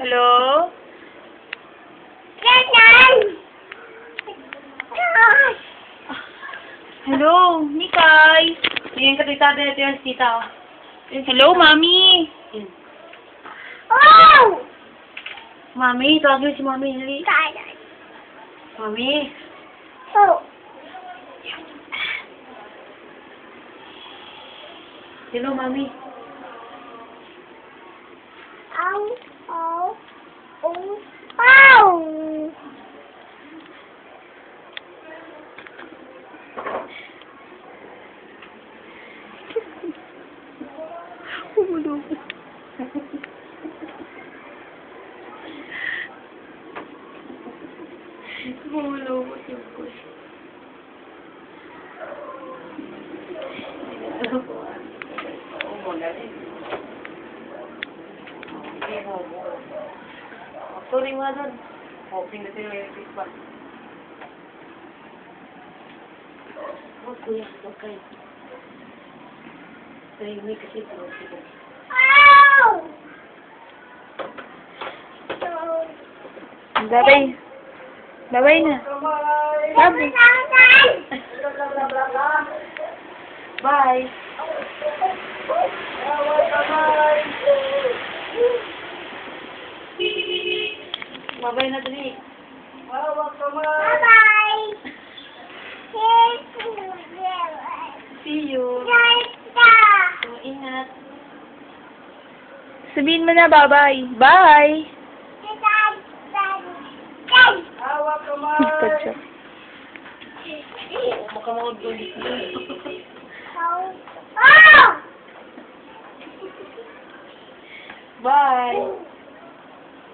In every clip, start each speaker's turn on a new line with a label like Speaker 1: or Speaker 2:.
Speaker 1: Hello? Hello, Nikay.
Speaker 2: Ngayon ka tita, ito yung tita.
Speaker 1: Hello, Mami.
Speaker 2: Mami, tawagin si Mami. Dali. Mami. Hello, Mami.
Speaker 1: Humulog.
Speaker 2: Humulog yung push. Sorry mga doon. Hoping na sila yung electric pa. Huwag kuya, huwag kayo. Kaya may kasi ito.
Speaker 1: Bye-bye. Bye-bye na. Bye.
Speaker 2: Bye. Bye-bye na dali. See you. Ingat.
Speaker 1: Sabihin mo na bye-bye. Bye. Pagsak.
Speaker 2: Makamawag ulit. Bye.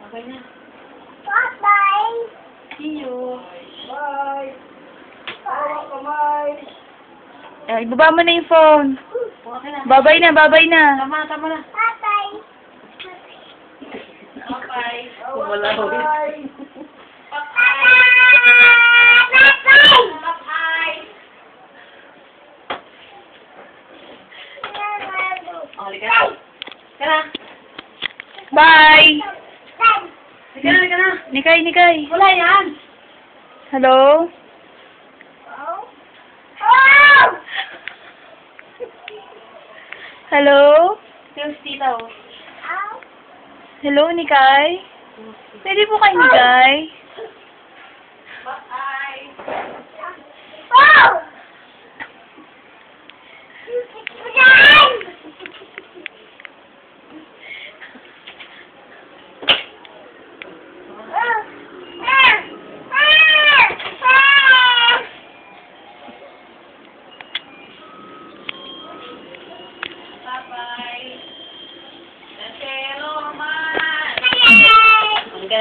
Speaker 2: Okay na. See you. Bye.
Speaker 1: Ay, ibaba mo na yung phone.
Speaker 2: Okay na.
Speaker 1: Bye-bye na, bye-bye na.
Speaker 2: Tama na. Bye. Wala ko. Halika na. Halika
Speaker 1: Bye.
Speaker 2: na.
Speaker 1: Nikay.
Speaker 2: Wala yan.
Speaker 1: Hello? Hello?
Speaker 2: Yung tita oh.
Speaker 1: Hello, Nikay? Pwede po kay Nikay?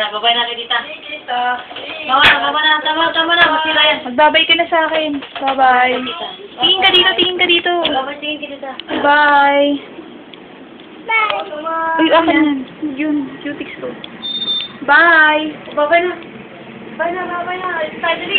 Speaker 2: Babay na kay tita. Tama na. Masira yan.
Speaker 1: Magbabay ka na sa akin. Bye-bye. Tingin ka dito.
Speaker 2: Babay tingin kay tita.
Speaker 1: Bye. Uy, akin yan. Yun, cutics ko. Bye.
Speaker 2: Babay na. Bye na. Tayo dali.